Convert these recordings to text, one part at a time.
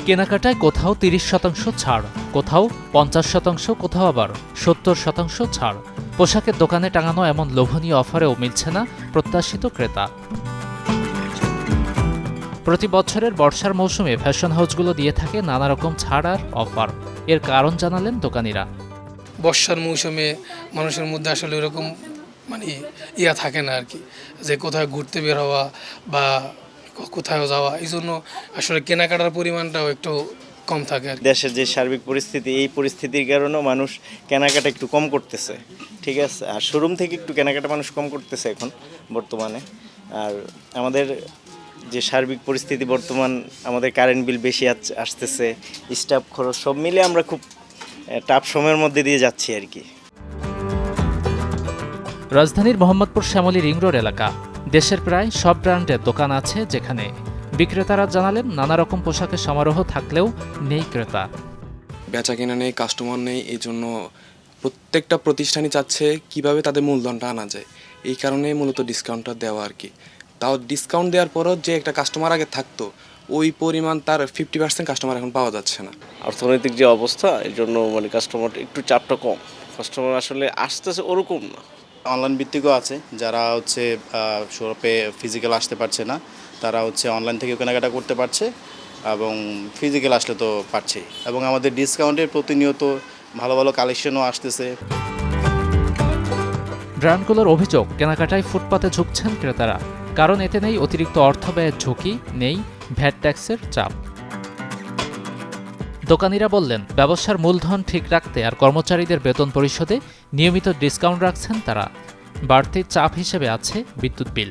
কেনাকাটায় কোথাও ৩০% ছাড়, কোথাও ৫০%, কোথাও আবার ৭০% ছাড়। পোশাকের দোকানে টাঙানো এমন লোভনীয় অফারেও মিলছে না প্রত্যাশিত ক্রেতা। প্রতি বছরের বর্ষার মৌসুমে ফ্যাশন হাউসগুলো দিয়ে থাকে নানা রকম ছাড় আর অফার। এর কারণ জানালেন দোকানিরা। বর্ষার মৌসুমে মানুষের মধ্যে আসলে এরকম থাকে না আর কি, যে কোথাও ঘুরতে বের হওয়া বা কোথাও যাওয়া, এই জন্য আসলে কেনাকাটার পরিমাণটাও একটু কম থাকে আর কি। দেশের যে সার্বিক পরিস্থিতি, এই পরিস্থিতির কারণেও মানুষ কেনাকাটা একটু কম করতেছে, ঠিক আছে। আর শোরুম থেকে একটু কেনাকাটা মানুষ কম করতেছে এখন বর্তমানে। আর আমাদের যে সার্বিক পরিস্থিতি বর্তমান, আমাদের কারেন্ট বিল বেশি আসতেছে, স্টাফ খরচ সব মিলে আমরা খুব টাফ সময়ের মধ্যে দিয়ে যাচ্ছি আর কি। রাজধানীর মোহাম্মদপুর শ্যামলী রিং রোড এলাকা। দেশের প্রায় সব ব্র্যান্ডের দোকান আছে যেখানে। বিক্রেতারা জানালেন নানা রকম পোশাকের সমারোহ থাকলেও নেই ক্রেতা। বেচা কেনা নেই, কাস্টমার নেই, এই জন্য প্রত্যেকটা প্রতিষ্ঠানই চাচ্ছে কিভাবে তাদের মূলধনটা আনা যায়। এই কারণেই মূলত ডিসকাউন্টটা দেওয়া আর কি। তাও ডিসকাউন্ট দেওয়ার পরও যে একটা কাস্টমার আগে থাকতো, ওই পরিমাণ তার 50% কাস্টমার এখন পাওয়া যাচ্ছে না। অর্থনৈতিক যে অবস্থা, এই জন্য কাস্টমার একটু চাপটা কম, কাস্টমার আসলে আসতেছে ওরকম না। অনলাইন ভিত্তিকও আছে, যারা শপে ফিজিক্যাল আসতে পারছে না, তারা অনলাইন থেকে কেনাকাটা করতে পারছে, এবং ফিজিক্যাল আসলে তো পারছেই। এবং আমাদের ডিসকাউন্টে প্রতিনিয়ত ভালো ভালো কালেকশনও আসতেছে। ব্র্যান্ডগুলোর অভিযোগ, কেনাকাটায় ফুটপাতে ঝুঁকছেন ক্রেতারা, কারণ এতে নেই অতিরিক্ত অর্থ ব্যয়ের ঝুঁকি, নেই ভ্যাট ট্যাক্সের চাপ। দোকানিরা বললেন, ব্যবসার মূলধন ঠিক রাখতে আর কর্মচারীদের বেতন পরিশোধে নিয়মিত ডিসকাউন্ট রাখছেন তারা। বাড়তি চাপ হিসেবে আছে বিদ্যুৎ বিল।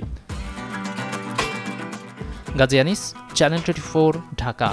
গাজী আনিস, চ্যানেল 24, ঢাকা।